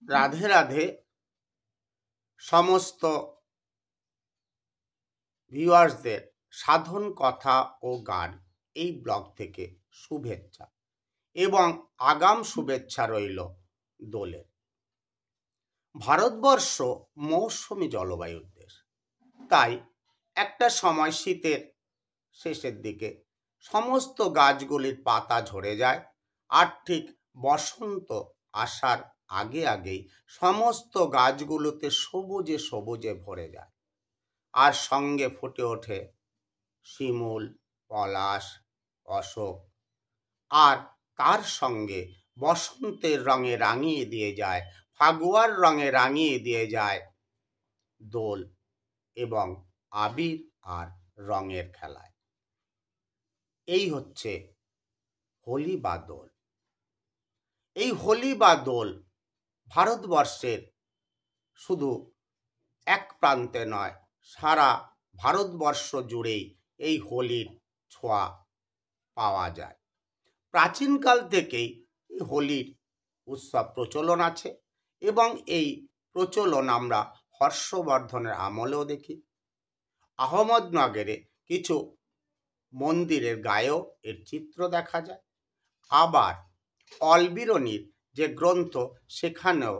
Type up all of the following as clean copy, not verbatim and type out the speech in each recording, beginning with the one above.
রাধে রাধে সমস্ত ভিউয়ার্সদের সাধন কথা ও গান এই ব্লগ থেকে শুভেচ্ছা এবং আগাম শুভেচ্ছা রইল দোলের। ভারতবর্ষ মৌসুমী জলবায়ুর দেশ, তাই একটা সময় শীতের শেষের দিকে সমস্ত গাছগুলির পাতা ঝরে যায়, আর ঠিক বসন্ত আসার আগে আগেই সমস্ত গাছগুলোতে সবুজে সবুজে ভরে যায়, আর সঙ্গে ফুটে ওঠে শিমুল, পলাশ, অশোক, আর তার সঙ্গে বসন্তের রঙে রাঙিয়ে দিয়ে যায়, ফাগুয়ার রঙে রাঙিয়ে দিয়ে যায় দোল এবং আবির আর রঙের খেলায়। এই হচ্ছে হোলি বা দোল। এই হোলি বা দোল ভারতবর্ষের শুধু এক প্রান্তে নয়, সারা ভারতবর্ষ জুড়েই এই হোলির ছোঁয়া পাওয়া যায়। প্রাচীনকাল থেকেই এই হোলির উৎসব প্রচলন আছে এবং এই প্রচলন আমরা হর্ষবর্ধনের আমলেও দেখি। আহমদনগরে কিছু মন্দিরের গায়েও এর চিত্র দেখা যায়, আবার অলবিরনির যে গ্রন্থ সেখানেও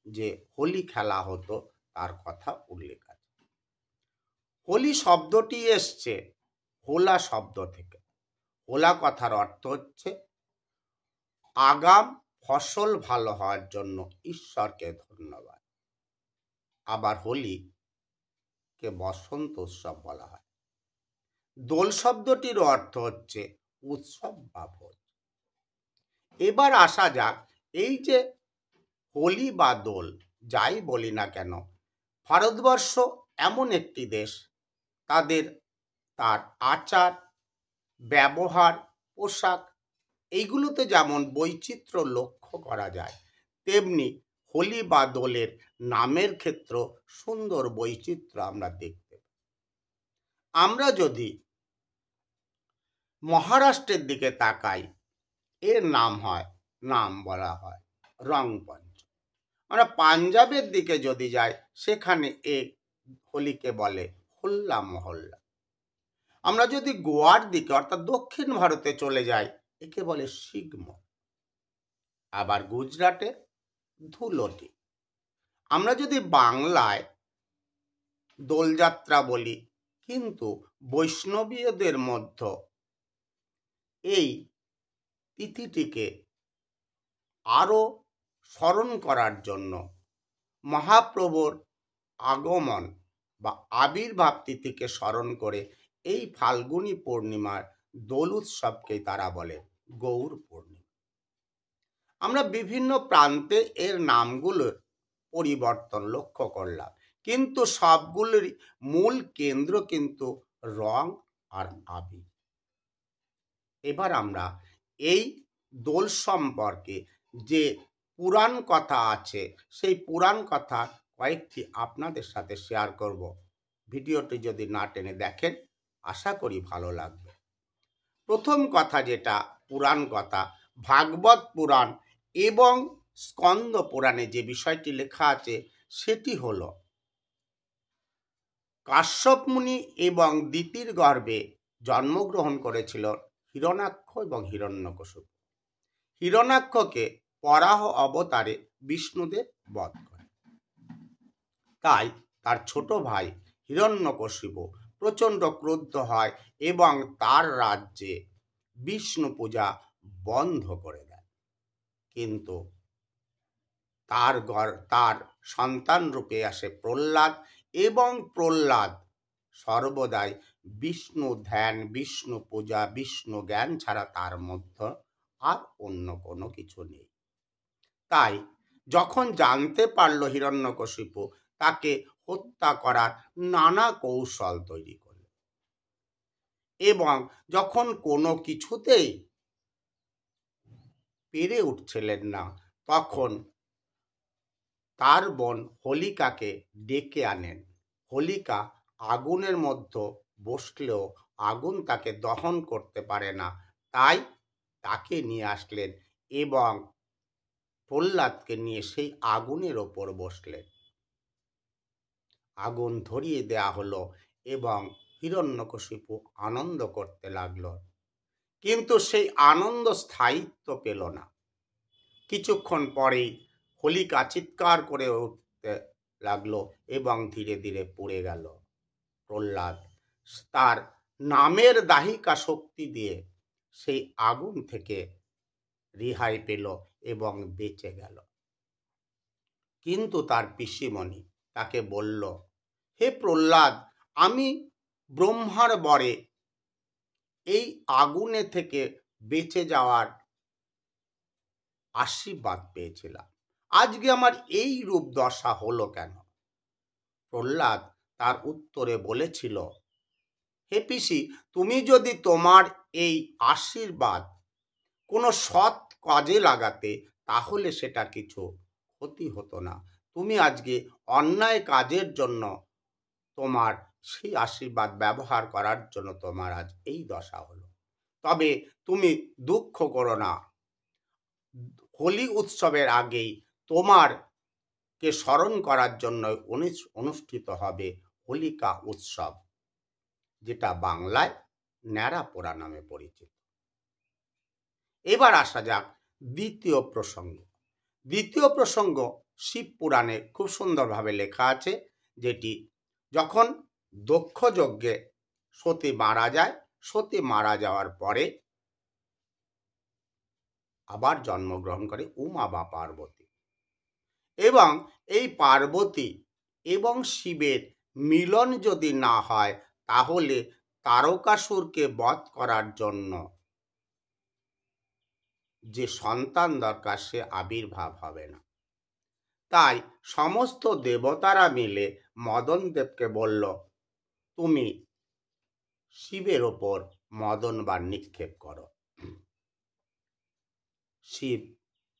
যে হোলি খেলা হতো তার কথা উল্লেখ আছে। হোলি শব্দটি এসছে হোলা শব্দ থেকে। হোলা কথার অর্থ হচ্ছে আগাম ফসল ভালো হওয়ার জন্য ঈশ্বরকে ধন্যবাদ। আবার হোলিকে বসন্ত উৎসব বলা হয়। দোল শব্দটির অর্থ হচ্ছে উৎসব বা ভোজ। এবার আসা যাক, এই যে হোলি বা দোল যাই বলি না কেন, ভারতবর্ষ এমন একটি দেশ, তার আচার ব্যবহার পোশাক এইগুলোতে যেমন বৈচিত্র্য লক্ষ্য করা যায়, তেমনি হোলি বা দোলের নামের ক্ষেত্র সুন্দর বৈচিত্র্য আমরা দেখতে পাই। আমরা যদি মহারাষ্ট্রের দিকে তাকাই, এর নাম বলা হয় রংপঞ্চ। আমরা পাঞ্জাবের দিকে যদি যাই, সেখানে এই হোলিকে বলে হোল্লা মহল্লা। আমরা যদি গোয়ার দিকে অর্থাৎ দক্ষিণ ভারতে চলে যাই, একে বলে শিগম। আবার গুজরাটে ধুলটি। আমরা যদি বাংলায় দোলযাত্রা বলি, কিন্তু বৈষ্ণবীয়দের মধ্যে এই তিথিটিকে আরো স্মরণ করার জন্য মহাপ্রভুর আগমন বা আবির্ভাব তিথিকে স্মরণ করে এই ফাল্গুনী পূর্ণিমার দোল উৎসবকে তারা বলে গৌর পূর্ণিমা। আমরা বিভিন্ন প্রান্তে এর নামগুলোর পরিবর্তন লক্ষ্য করলাম, কিন্তু সবগুলোরই মূল কেন্দ্র কিন্তু রং আর আবির। এবার আমরা এই দোল সম্পর্কে যে পুরাণ কথা আছে, সেই পুরাণ কথা কয়েকটি আপনাদের সাথে শেয়ার করব। ভিডিওটি যদি না টেনে দেখেন, আশা করি ভালো লাগবে। প্রথম কথা, যেটা পুরাণ কথা, ভাগবত পুরাণ এবং স্কন্দ পুরাণে যে বিষয়টি লেখা আছে সেটি হলো কাশ্যপ মুনি এবং দিতির গর্ভে জন্মগ্রহণ করেছিল হিরণ্যাক্ষ এবং হিরণ্যকশিপু। হিরণ্যাক্ষকে বরাহ অবতারে বিষ্ণুদেব বধ করে। তাই তার ছোট ভাই হিরণ্যকশিপু প্রচণ্ড ক্রুদ্ধ হয় এবং তার রাজ্যে বিষ্ণু পূজা বন্ধ করে দেয়। কিন্তু তার সন্তান রূপে আসে প্রহ্লাদ, এবং প্রহ্লাদ সর্বদাই বিষ্ণু ধ্যান, বিষ্ণু পূজা, বিষ্ণু জ্ঞান ছাড়া তার মধ্যে আর অন্য কোনো কিছু নেই। তাই যখন জানতে পারল হিরণ্যকশিপু, তাকে হত্যা করার নানা কৌশল তৈরি করল, এবং যখন কোনো কিছুতেই পেরে উঠছিলেন না, তখন তার বোন হোলিকাকে ডেকে আনেন। হোলিকা আগুনের মধ্যে বসলেও আগুন তাকে দহন করতে পারে না, তাই তাকে নিয়ে আসলেন এবং প্রহ্লাদকে নিয়ে সেই আগুনের ওপর বসলেন। আগুন ধরিয়ে দেয়া হলো এবং হিরণ্যকশিপু আনন্দ করতে লাগলো। কিন্তু সেই আনন্দ স্থায়িত্ব পেল না। কিছুক্ষণ পরেই হোলিকা চিৎকার করে উঠতে লাগলো এবং ধীরে ধীরে পুড়ে গেল। প্রহ্লাদ তার নামের দাহিকা শক্তি দিয়ে সেই আগুন থেকে রেহাই পেল এবং বেঁচে গেল। কিন্তু তার পিসিমণি তাকে বলল, হে প্রহ্লাদ, আমি ব্রহ্মার বরে এই আগুনে থেকে বেঁচে যাওয়ার আশীর্বাদ পেয়েছিলাম, আজকে আমার এই রূপ দশা হলো কেন? প্রহ্লাদ তার উত্তরে বলেছিল, হে পিসি, তুমি যদি তোমার এই আশীর্বাদ কোনো সৎ কাজে লাগাতে তাহলে সেটা কিছু ক্ষতি হতো না। তুমি আজকে অন্যায় কাজের জন্য তোমার সেই আশীর্বাদ ব্যবহার করার জন্য তোমার আজ এই দশা হলো। তবে তুমি দুঃখ করো না, হোলি উৎসবের আগেই তোমার কে স্মরণ করার জন্য অনুষ্ঠিত হবে হোলিকা উৎসব, যেটা বাংলায় ন্যাড়া পোড়া নামে পরিচিত। এবার আসা যাক দ্বিতীয় প্রসঙ্গ। দ্বিতীয় প্রসঙ্গ শিব পুরাণে খুব সুন্দরভাবে লেখা আছে, যেটি যখন দক্ষ যজ্ঞে সতী মারা যায়, সতী মারা যাওয়ার পরে আবার জন্মগ্রহণ করে উমা বা পার্বতী, এবং এই পার্বতী এবং শিবের মিলন যদি না হয় তাহলে তারকাসুরকে বধ করার জন্য যে সন্তান দরকার সে আবির্ভাব হবে না। তাই সমস্ত দেবতারা মিলে মদন দেবকে বলল, তুমি শিবের ওপর মদনবার নিক্ষেপ করো। শিব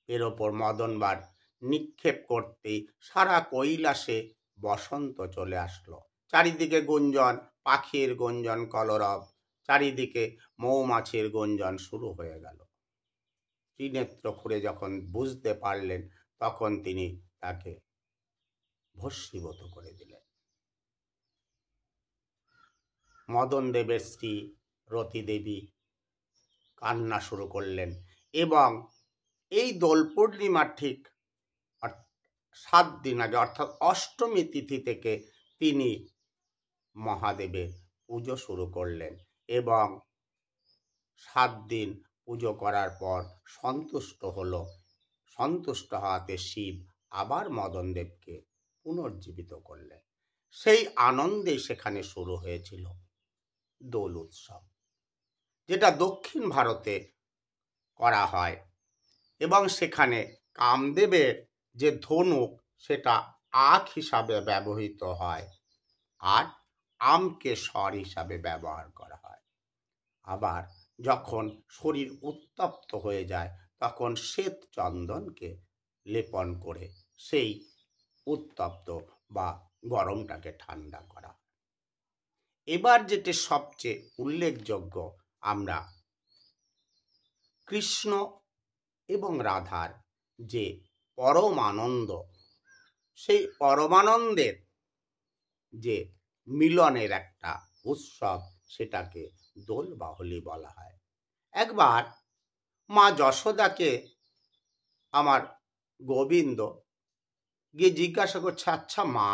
এর ওপর মদনবার নিক্ষেপ করতেই সারা কৈলাসে বসন্ত চলে আসলো। চারিদিকে গুঞ্জন, পাখির গুঞ্জন, কলরব, চারিদিকে মৌমাছির গুঞ্জন শুরু হয়ে গেল। ত্রিনেত্র খুঁড়ে যখন বুঝতে পারলেন তখন তিনি তাকে ভস্মীভূত করে দিলেন। মদন দেবের স্ত্রী রতি দেবী কান্না শুরু করলেন এবং এই দোল পূর্ণিমার ঠিক 7 দিন আগে অর্থাৎ অষ্টমী তিথি থেকে তিনি মহাদেবের পুজো শুরু করলেন এবং 7 দিন পুজো করার পর সন্তুষ্ট হওয়াতে শিব আবার মদন দেবকে পুনর্জীবিত করলেন। সেই আনন্দে সেখানে শুরু হয়েছিল দোল উৎসব, যেটা দক্ষিণ ভারতে করা হয় এবং সেখানে কামদেবের যে ধনুক সেটা আখ হিসাবে ব্যবহৃত হয় আর আমকে স্বর হিসাবে ব্যবহার করা হয়। আবার যখন শরীর উত্তপ্ত হয়ে যায় তখন শ্বেত চন্দনকে লেপন করে সেই উত্তপ্ত বা গরমটাকে ঠান্ডা করা। এবার যেটি সবচেয়ে উল্লেখযোগ্য, আমরা কৃষ্ণ এবং রাধার যে পরমানন্দ, সেই পরমানন্দের যে মিলনের একটা উৎসব, সেটাকে দোল বা হোলি বলা হয়। একবার মা যশোদাকে আমার গোবিন্দ গিয়ে জিজ্ঞাসা করছে, আচ্ছা মা,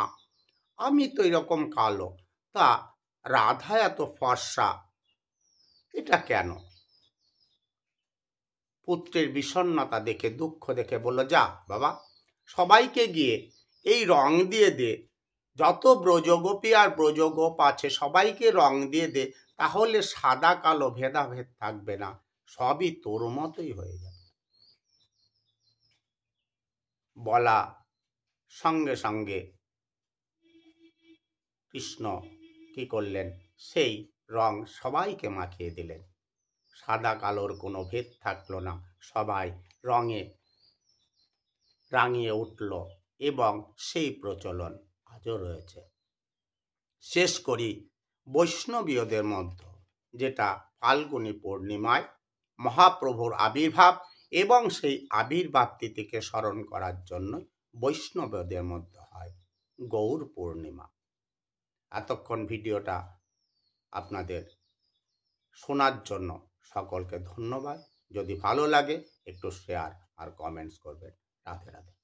আমি তো এরকম কালো, তা রাধা এত ফর্সা, এটা কেন? পুত্রের বিষণ্ণতা দেখে, দুঃখ দেখে বলল, যা বাবা, সবাইকে গিয়ে এই রং দিয়ে দে, যত ব্রজগোপী আর ব্রজগোপ আছে সবাইকে রং দিয়ে দে, তাহলে সাদা কালো ভেদাভেদ থাকবে না, সবই তোর মতোই হয়ে যাবে। বলা সঙ্গে সঙ্গে কৃষ্ণ কি করলেন, সেই রং সবাইকে মাখিয়ে দিলেন। সাদা কালোর কোনো ভেদ থাকলো না, সবাই রঙে রাঙিয়ে উঠল এবং সেই প্রচলন আজও রয়েছে। শেষ করি বৈষ্ণবীয়দের মধ্যে, যেটা ফাল্গুনী পূর্ণিমায় মহাপ্রভুর আবির্ভাব এবং সেই আবির্ভাব তিথিকে স্মরণ করার জন্য বৈষ্ণবদের মধ্যে হয় গৌর পূর্ণিমা। এতক্ষণ ভিডিওটা আপনাদের শোনার জন্য সকলকে ধন্যবাদ। যদি ভালো লাগে একটু শেয়ার আর কমেন্টস করবেন। রাধে রাধে।